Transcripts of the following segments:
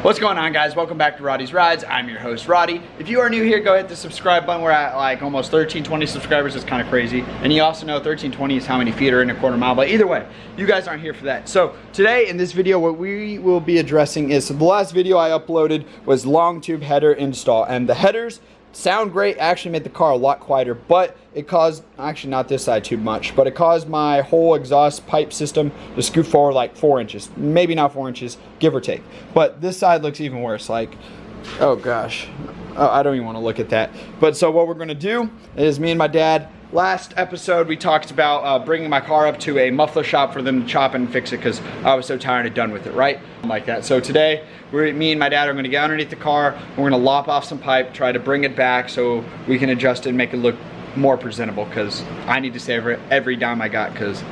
What's going on, guys? Welcome back to Roddy's Rides. I'm your host, Roddy. If you are new here, go hit the subscribe button. We're at like almost 1320 subscribers. It's kind of crazy. And you also know 1320 is how many feet are in a quarter mile. But either way, you guys aren't here for that. So today in this video, what we will be addressing is, so the last video I uploaded was long tube header install. And the headers sound great, actually made the car a lot quieter, but it caused, actually not this side too much, but it caused my whole exhaust pipe system to scoot forward like 4 inches. Maybe not 4 inches, give or take. But this side looks even worse, like, oh gosh. Oh, I don't even want to look at that. But so what we're going to do is me and my dad, last episode we talked about bringing my car up to a muffler shop for them to chop and fix it because I was so tired and done with it, right? Like that. So today, me and my dad are going to get underneath the car. We're going to lop off some pipe, try to bring it back so we can adjust it and make it look more presentable, because I need to save every dime I got because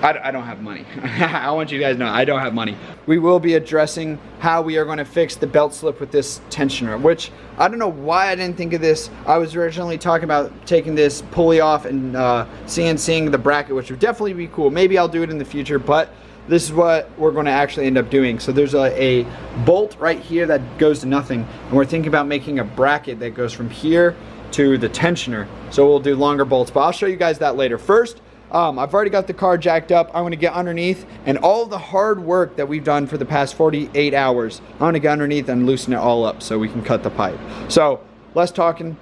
I don't have money. I want you guys to know I don't have money. We will be addressing how we are going to fix the belt slip with this tensioner, which I don't know why I didn't think of this. I was originally talking about taking this pulley off and CNCing the bracket, which would definitely be cool. Maybe I'll do it in the future, but this is what we're going to actually end up doing. So there's a bolt right here that goes to nothing, and we're thinking about making a bracket that goes from here to the tensioner. So we'll do longer bolts, but I'll show you guys that later. First, I've already got the car jacked up. I'm going to get underneath, and all the hard work that we've done for the past 48 hours, I'm going to get underneath and loosen it all up so we can cut the pipe. So less talking,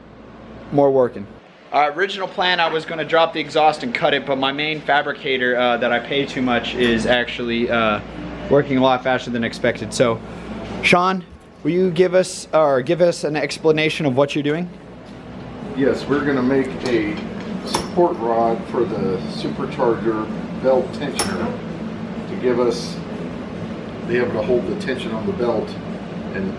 more working. Original plan, I was going to drop the exhaust and cut it, but my main fabricator that I pay too much is actually working a lot faster than expected. So Sean, will you give us an explanation of what you're doing? Yes, we're going to make a support rod for the Supercharger belt tensioner to give us, be able to hold the tension on the belt and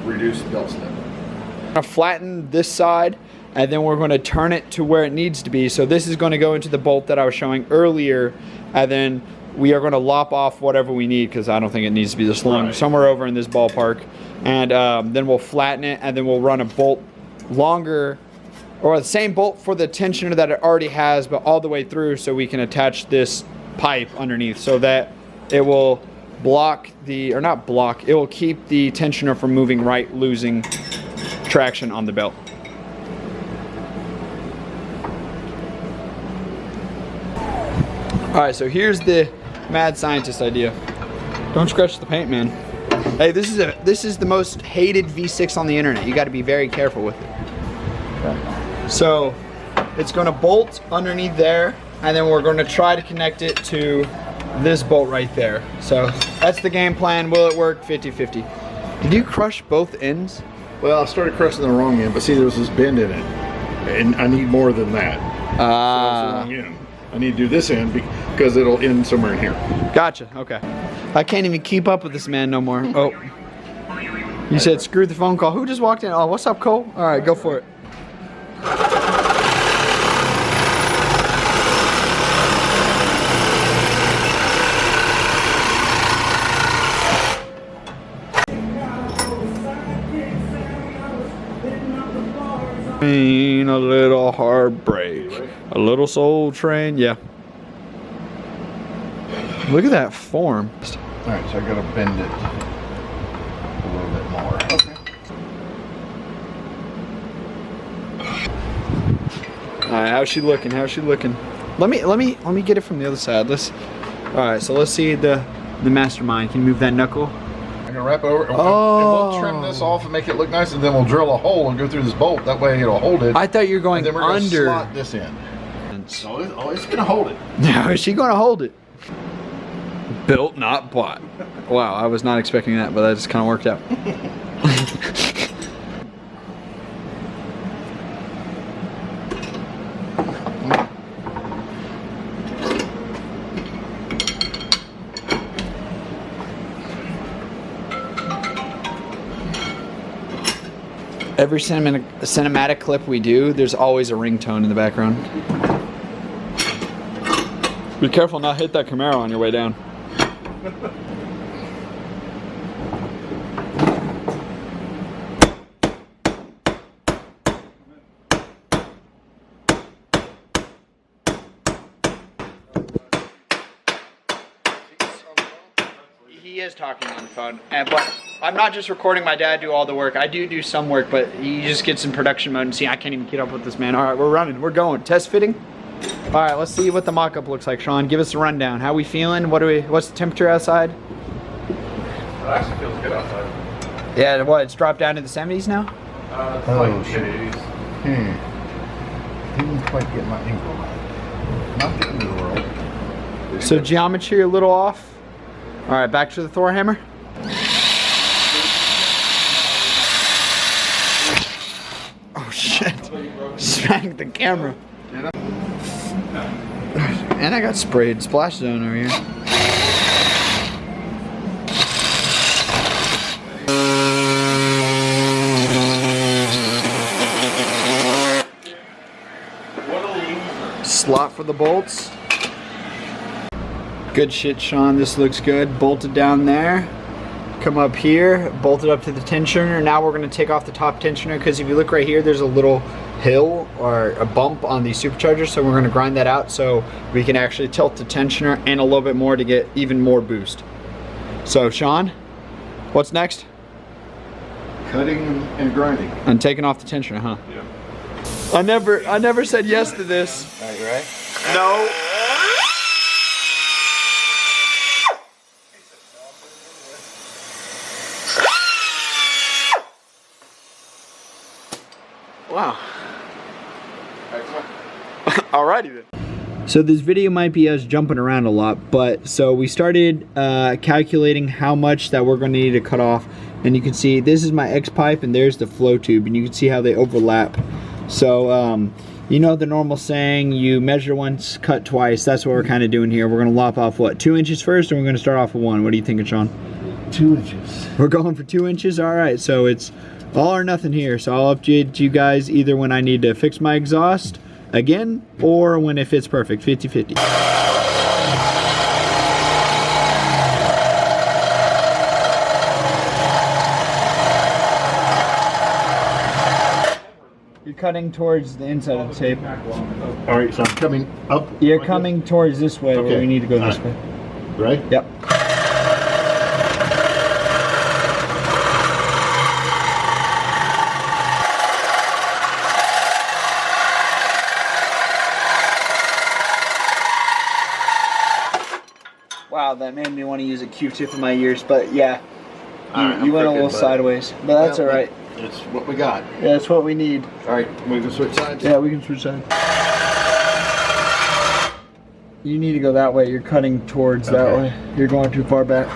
reduce belt slip. I'm going to flatten this side, and then we're going to turn it to where it needs to be. So this is going to go into the bolt that I was showing earlier, and then we are going to lop off whatever we need, because I don't think it needs to be this long, somewhere over in this ballpark. And then we'll flatten it, and then we'll run a bolt longer, or the same bolt for the tensioner that it already has, but all the way through, so we can attach this pipe underneath so that it will block the, or not block, it will keep the tensioner from moving right, losing traction on the belt. Alright, so here's the mad scientist idea. Don't scratch the paint, man. Hey, this is the most hated V6 on the internet. You got to be very careful with it. Okay. So it's going to bolt underneath there, and then we're going to try to connect it to this bolt right there. So that's the game plan. Will it work? 50-50. Did you crush both ends? Well, I started crushing the wrong end, but see, there's this bend in it, and I need more than that. So it's the wrong end. I need to do this end because it'll end somewhere in here. Gotcha. Okay. I can't even keep up with this man no more. Oh. You said screw the phone call. Who just walked in? Oh, what's up, Cole? All right, go for it. A little heartbreak, a little soul train, yeah. Look at that form. All right, so I gotta bend it a little bit more. Okay. All right, how's she looking? How's she looking? Let me get it from the other side. All right, so let's see the mastermind. Can you move that knuckle? I'm gonna wrap it over, and we'll trim this off and make it look nice, and then we'll drill a hole and go through this bolt. That way it'll hold it. I thought you were going and then we're under. Gonna slot this in. Oh, it's gonna hold it. Now is she gonna hold it? Built, not bought. Wow, I was not expecting that, but that just kind of worked out. Every cinematic clip we do, there's always a ringtone in the background. Be careful not hit that Camaro on your way down. he is talking on the phone. But I'm not just recording my dad do all the work. I do some work, but he just gets in production mode and see I can't even keep up with this man. All right, we're running, we're going. Test fitting. All right, let's see what the mock-up looks like. Sean, give us a rundown. How we feeling? What's the temperature outside? It actually feels good outside. Yeah, what, it's dropped down to the 70s now? It's like mid-80s. Didn't quite get my ankle right. Not the end of the world. So geometry a little off. All right, back to the Thor hammer. Oh shit, smacked the camera. And I got sprayed, splash zone over here. Slot for the bolts. Good shit, Sean. This looks good. Bolted down there. Come up here, bolted up to the tensioner. Now we're going to take off the top tensioner because if you look right here, there's a little hill or a bump on the supercharger. So we're going to grind that out so we can actually tilt the tensioner and a little bit more to get even more boost. So Sean, what's next? Cutting and grinding. And taking off the tensioner, huh? Yeah. I never said yes to this. All right, you right? No. Wow. Alrighty then. So this video might be us jumping around a lot, but so we started calculating how much that we're going to need to cut off, and you can see this is my X pipe and there's the flow tube, and you can see how they overlap. So you know the normal saying, you measure once, cut twice. That's what we're kind of doing here. We're going to lop off what, 2 inches first, and we're going to start off with 1. What are you thinking, Sean? 2 inches. We're going for 2 inches. All right, so it's all or nothing here. So I'll update you guys either when I need to fix my exhaust again or when it fits perfect, 50-50. You're cutting towards the inside of the tape. All right, so I'm coming up. You're coming towards this way, Okay. where we need to go this All way. Right? Yep. Wow, that made me want to use a Q-tip in my ears, but yeah, you went a little sideways, but that's all right. It's what we got. Yeah, that's what we need. All right, we can switch sides. Yeah, we can switch sides. You need to go that way. You're cutting towards that Okay. way. You're going too far back.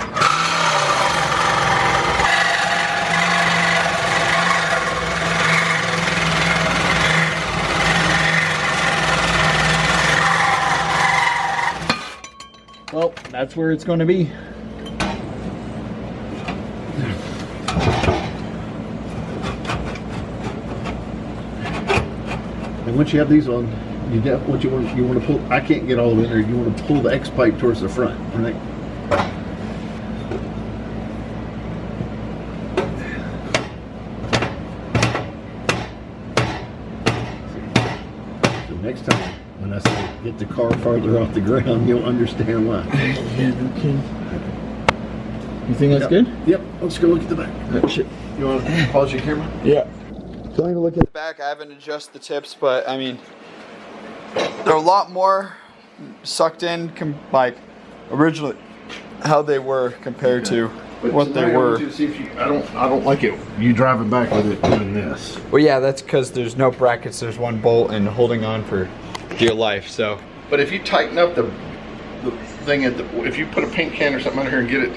Well, that's where it's going to be. And once you have these on, you want to pull. I can't get all the way in there. You want to pull the X pipe towards the front, right? So next time when I say get the car farther off the ground, you'll understand why. Yeah, no kidding. You think that's good? Yep. Let's go look at the back. Oh, shit. You want to pause your camera? Yeah. Don't even look at the back. I haven't adjusted the tips, but I mean, they're a lot more sucked in, like originally how they were compared to what they were. See if you, I don't like it. You driving back with it doing this. Well, yeah, that's because there's no brackets. There's one bolt and holding on for dear life. So, but if you tighten up the thing at the, if you put a paint can or something under here and get it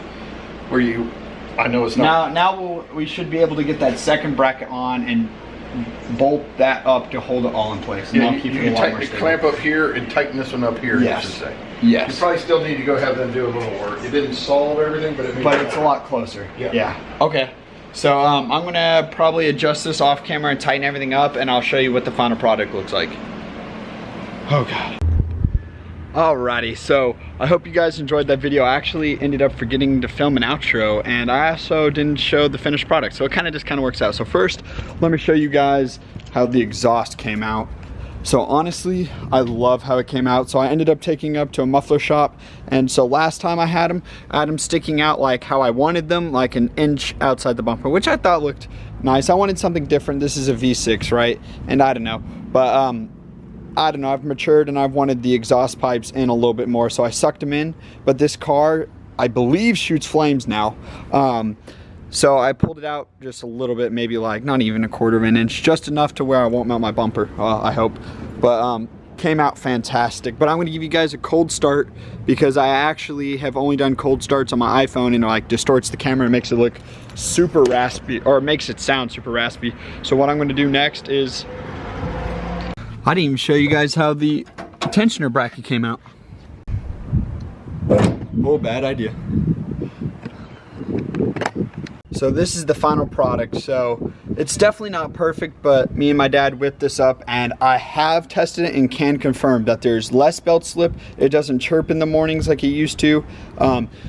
where you, I know it's not. Now we should be able to get that second bracket on and bolt that up to hold it all in place. And Yeah, that'll keep you it a can lot more tighten the stable. clamp up here and tighten this one up here. Yes. I should say. Yes. You probably still need to go have them do a little work. It didn't solve everything, but it made But it's a lot closer. Yeah. Okay. So I'm gonna probably adjust this off camera and tighten everything up, and I'll show you what the final product looks like. Oh God. Alrighty, so I hope you guys enjoyed that video. I actually ended up forgetting to film an outro, and I also didn't show the finished product, so it kind of just works out. So first, let me show you guys how the exhaust came out. So honestly, I love how it came out. So I ended up taking it up to a muffler shop, and so last time I had them sticking out like how I wanted them, like an inch outside the bumper, which I thought looked nice. I wanted something different. This is a V6, right? And I don't know, but I don't know, I've matured and I've wanted the exhaust pipes in a little bit more, so I sucked them in. But this car, I believe, shoots flames now. So I pulled it out just a little bit, maybe like not even a quarter of an inch, just enough to where I won't melt my bumper, I hope. But came out fantastic. But I'm going to give you guys a cold start, because I actually have only done cold starts on my iPhone, and it like distorts the camera and makes it look super raspy, or makes it sound super raspy. So what I'm going to do next is, I didn't even show you guys how the tensioner bracket came out. Oh, bad idea. So this is the final product. So it's definitely not perfect, but me and my dad whipped this up, and I have tested it and can confirm that there's less belt slip. It doesn't chirp in the mornings like it used to.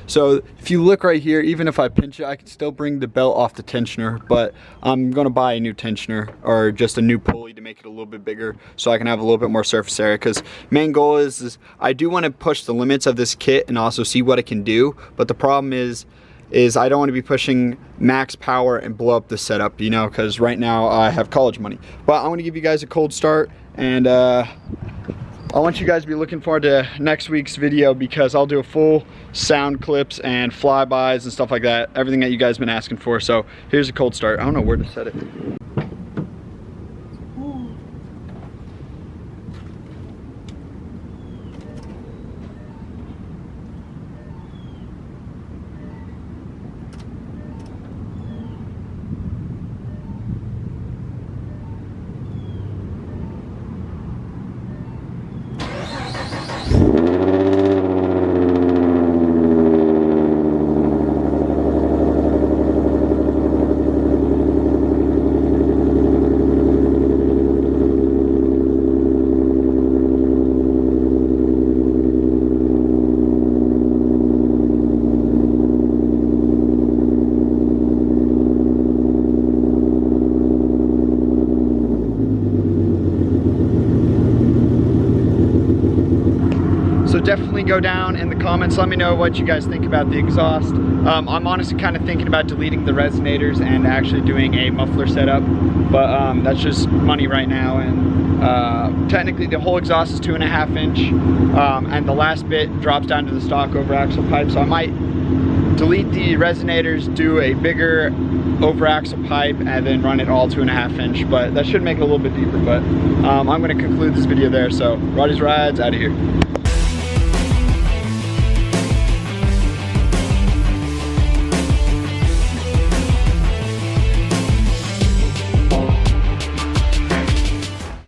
So if you look right here, even if I pinch it, I can still bring the belt off the tensioner, but I'm gonna buy a new tensioner, or just a new pulley to make it a little bit bigger so I can have a little bit more surface area, because main goal is I do want to push the limits of this kit and also see what it can do. But the problem is I don't want to be pushing max power and blow up the setup, you know, because right now I have college money. But I'm going to give you guys a cold start, and I want you guys to be looking forward to next week's video, because I'll do a full sound clips and flybys and stuff like that, everything that you guys have been asking for. So here's a cold start. I don't know where to set it. So definitely go down in the comments, let me know what you guys think about the exhaust. I'm honestly kind of thinking about deleting the resonators and actually doing a muffler setup, but that's just money right now. And technically the whole exhaust is 2.5 inch, and the last bit drops down to the stock over axle pipe, so I might delete the resonators, do a bigger over axle pipe, and then run it all 2.5 inch, but that should make it a little bit deeper. But I'm going to conclude this video there. So Roddy's Rides out of here.